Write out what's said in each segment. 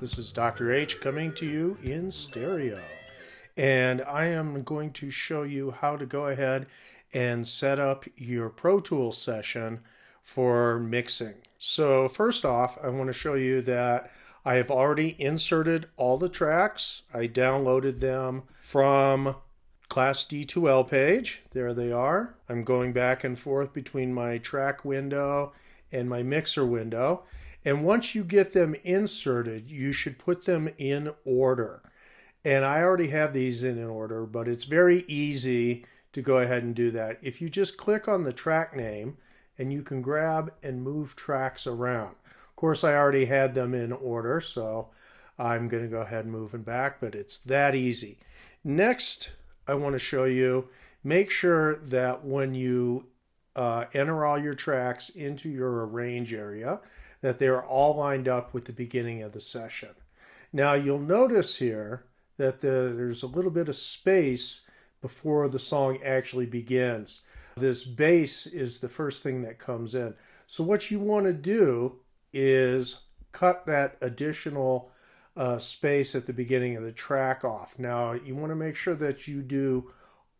This is Dr. H coming to you in stereo. And I am going to show you how to go ahead and set up your Pro Tools session for mixing. So first off, I want to show you that I have already inserted all the tracks. I downloaded them from Class D2L page. There they are. I'm going back and forth between my track window and my mixer window. And once you get them inserted, you should put them in order. And I already have these in order, but it's very easy to go ahead and do that. If you just click on the track name, and you can grab and move tracks around. Of course, I already had them in order, so I'm going to go ahead and move them back, but it's that easy. Next, I want to show you, make sure that when you enter all your tracks into your arrange area, that they're all lined up with the beginning of the session. Now you'll notice here that there's a little bit of space before the song actually begins. This bass is the first thing that comes in. So what you want to do is cut that additional space at the beginning of the track off. Now you want to make sure that you do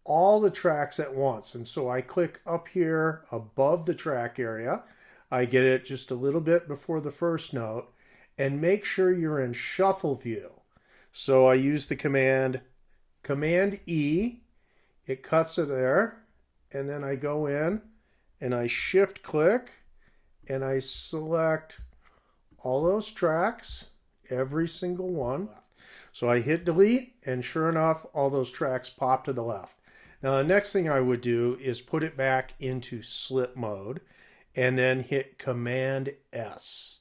all the tracks at once. And so I click up here above the track area. I get it just a little bit before the first note, and make sure you're in shuffle view. So I use the Command E. It cuts it there. And then I go in and I shift click and I select all those tracks, every single one. So I hit delete, and sure enough, all those tracks pop to the left. Now the next thing I would do is put it back into slip mode and then hit Command S.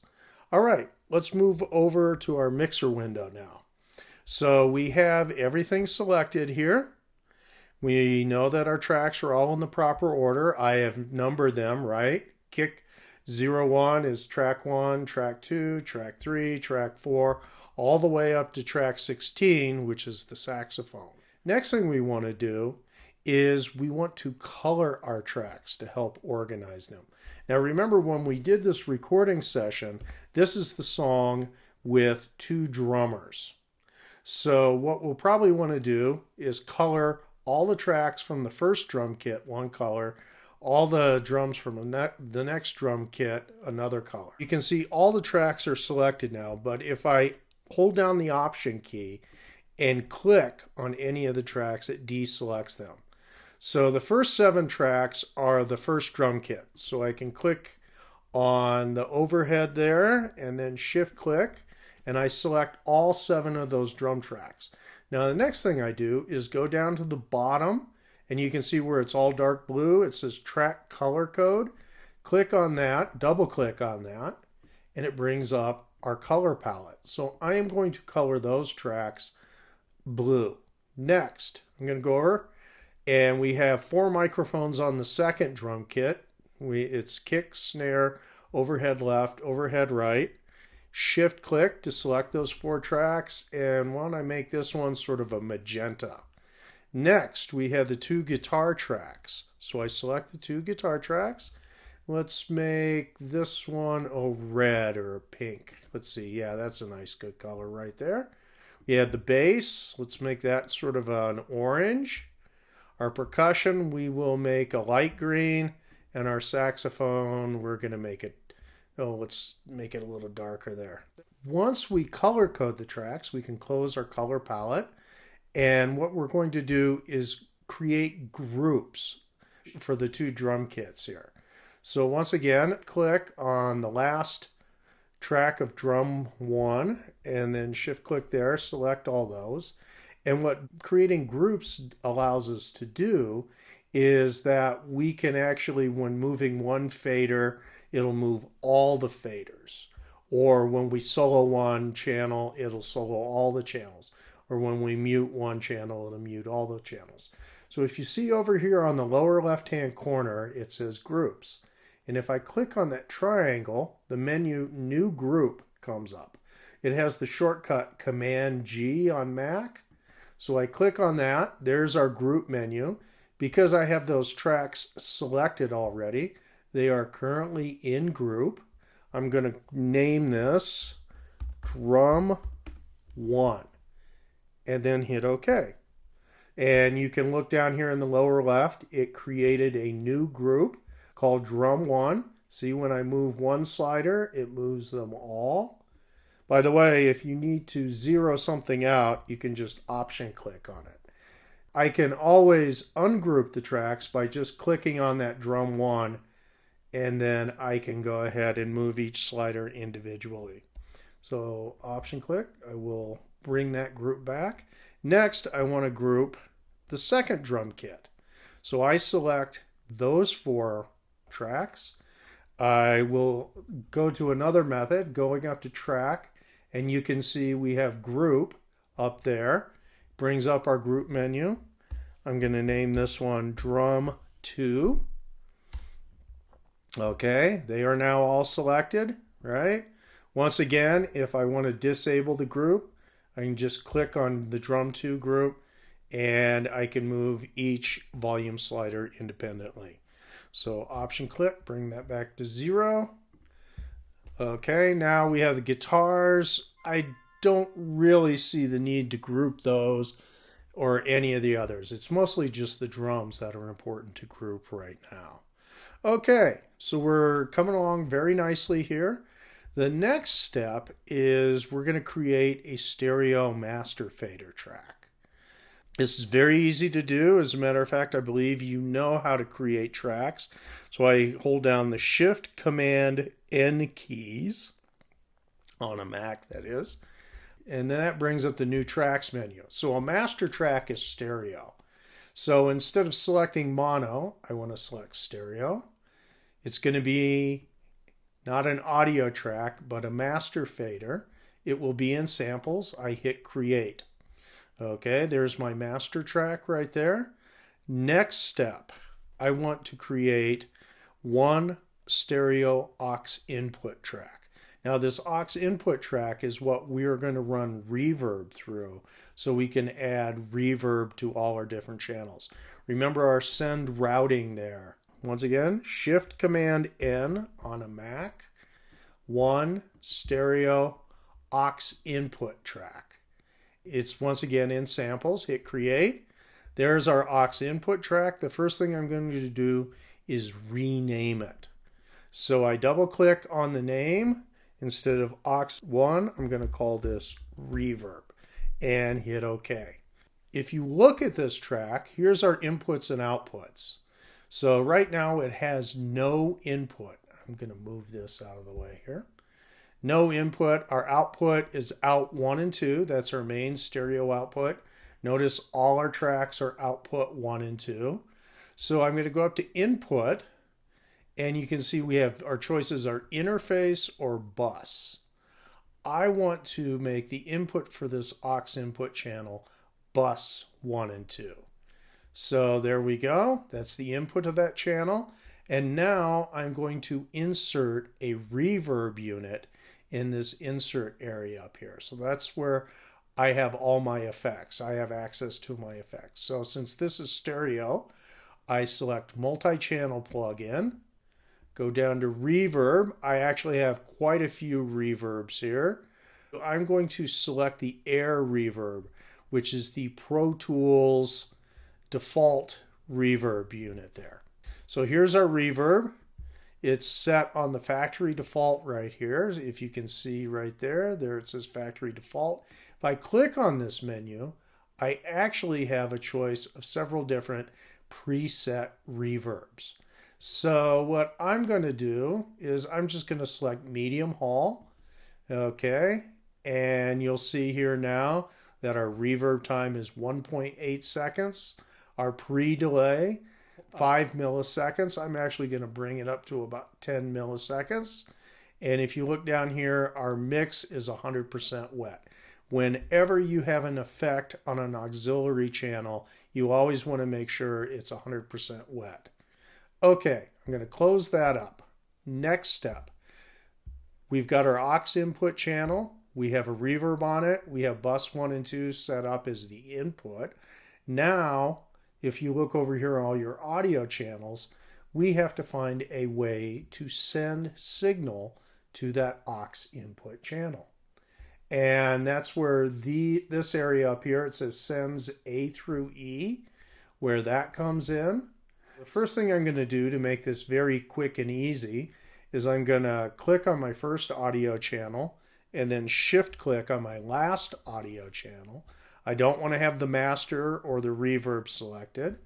All right, let's move over to our mixer window now. So we have everything selected here. We know that our tracks are all in the proper order. I have numbered them, right? Kick 01 is track 1, track 2, track 3, track 4, all the way up to track 16, which is the saxophone. Next thing we want to do is we want to color our tracks to help organize them. Now remember, when we did this recording session, this is the song with 2 drummers. So what we'll probably want to do is color all the tracks from the first drum kit one color, all the drums from the next drum kit another color. You can see all the tracks are selected now, but if I hold down the Option key and click on any of the tracks, it deselects them. So the first 7 tracks are the first drum kit. So I can click on the overhead there and then shift click, and I select all 7 of those drum tracks. Now the next thing I do is go down to the bottom, and you can see where it's all dark blue. It says track color code. Click on that, double click on that, and it brings up our color palette. So I am going to color those tracks blue. Next, I'm going to go over, and we have 4 microphones on the second drum kit. It's kick, snare, overhead left, overhead right. Shift click to select those 4 tracks, and why don't I make this one sort of a magenta. Next, we have the 2 guitar tracks. So I select the 2 guitar tracks. Let's make this one a red or a pink. Let's see, yeah, that's a nice good color right there. We have the bass. Let's make that sort of an orange. Our percussion, we will make a light green, and our saxophone, we're going to make it, let's make it a little darker there. Once we color code the tracks, we can close our color palette, and what we're going to do is create groups for the 2 drum kits here. So once again, click on the last track of drum 1 and then shift click there, select all those. And what creating groups allows us to do is that we can actually, when moving one fader, it'll move all the faders. Or when we solo one channel, it'll solo all the channels. Or when we mute one channel, it'll mute all the channels. So if you see over here on the lower left-hand corner, it says groups. And if I click on that triangle, the menu New Group comes up. It has the shortcut Command G on Mac. So I click on that. There's our group menu. Because I have those tracks selected already, they are currently in group. I'm going to name this drum 1, and then hit OK. And you can look down here in the lower left, it created a new group called drum 1. See, when I move one slider, it moves them all. By the way, if you need to zero something out, you can just option click on it. I can always ungroup the tracks by just clicking on that drum 1, and then I can go ahead and move each slider individually. So option click, I will bring that group back. Next, I want to group the second drum kit. So I select those 4 tracks. I will go to another method, going up to track, and you can see we have group up there. Brings up our group menu. I'm going to name this one drum 2. Okay, they are now all selected, right? Once again, if I want to disable the group, I can just click on the drum 2 group and I can move each volume slider independently. So option click, bring that back to 0. Okay, now we have the guitars. I don't really see the need to group those or any of the others. It's mostly just the drums that are important to group right now. Okay, so we're coming along very nicely here. The next step is we're going to create a stereo master fader track. This is very easy to do. As a matter of fact, I believe you know how to create tracks. So I hold down the Shift, Command, N keys on a Mac, that is. And then that brings up the new tracks menu. So a master track is stereo. So instead of selecting mono, I want to select stereo. It's going to be not an audio track, but a master fader. It will be in samples. I hit create. Okay, there's my master track right there. Next step, I want to create one stereo aux input track. Now this aux input track is what we're going to run reverb through so we can add reverb to all our different channels. Remember our send routing there. Once again, Shift Command N on a Mac, one stereo aux input track. It's once again in samples, hit create. There's our aux input track. The first thing I'm going to do is rename it. So I double click on the name. Instead of aux1, I'm going to call this reverb and hit OK. If you look at this track, here's our inputs and outputs. So right now it has no input. I'm going to move this out of the way here. No input. Our output is out 1 and 2. That's our main stereo output. Notice all our tracks are output 1 and 2. So I'm going to go up to input, and you can see we have our choices are interface or bus. I want to make the input for this aux input channel bus 1 and 2. So there we go. That's the input of that channel. And now I'm going to insert a reverb unit in this insert area up here. So that's where I have all my effects. I have access to my effects. So since this is stereo, I select multi-channel plugin, go down to reverb. I actually have quite a few reverbs here. I'm going to select the Air Reverb, which is the Pro Tools default reverb unit there. So here's our reverb. It's set on the factory default right here. If you can see right there, there it says factory default. If I click on this menu, I actually have a choice of several different preset reverbs. So what I'm going to do is I'm just going to select medium hall. Okay. And you'll see here now that our reverb time is 1.8 seconds. Our pre-delay, 5 milliseconds. I'm actually going to bring it up to about 10 milliseconds. And if you look down here, our mix is 100% wet. Whenever you have an effect on an auxiliary channel, you always want to make sure it's 100% wet. Okay, I'm going to close that up. Next step. We've got our aux input channel. We have a reverb on it. We have bus 1 and 2 set up as the input. Now, if you look over here on all your audio channels, we have to find a way to send signal to that aux input channel. And that's where this area up here, it says sends A through E, where that comes in. The first thing I'm going to do to make this very quick and easy is I'm going to click on my first audio channel and then shift click on my last audio channel. I don't want to have the master or the reverb selected.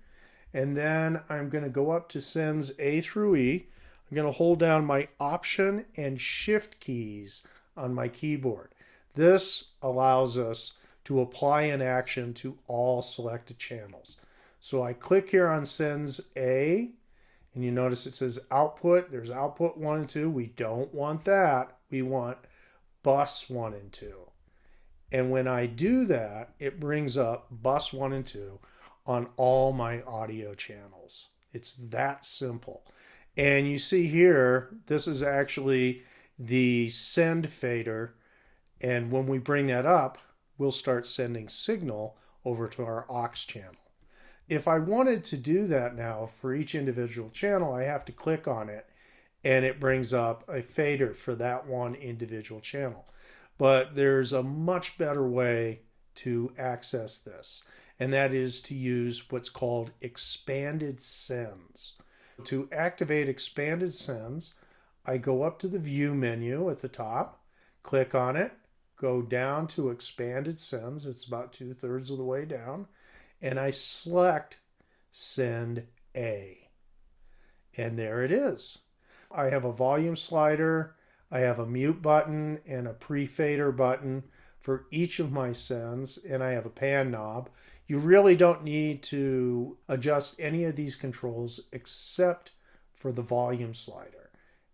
And then I'm going to go up to sends A through E. I'm going to hold down my Option and Shift keys on my keyboard. This allows us to apply an action to all selected channels. So I click here on sends A, and you notice it says output. There's output 1 and 2. We don't want that. We want bus 1 and 2. And when I do that, it brings up bus 1 and 2 on all my audio channels. It's that simple. And you see here, this is actually the send fader. And when we bring that up, we'll start sending signal over to our aux channel. If I wanted to do that now for each individual channel, I have to click on it and it brings up a fader for that one individual channel. But there's a much better way to access this, and that is to use what's called expanded sends. To activate expanded sends, I go up to the view menu at the top, click on it, go down to expanded sends. It's about 2/3 of the way down. And I select send A. And there it is. I have a volume slider, I have a mute button and a pre-fader button for each of my sends, and I have a pan knob. You really don't need to adjust any of these controls except for the volume slider.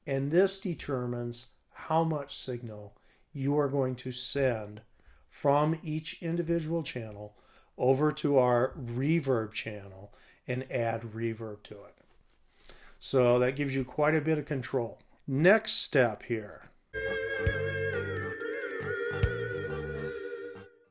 And this determines how much signal you are going to send from each individual channel over to our reverb channel and add reverb to it. So that gives you quite a bit of control. Next step here,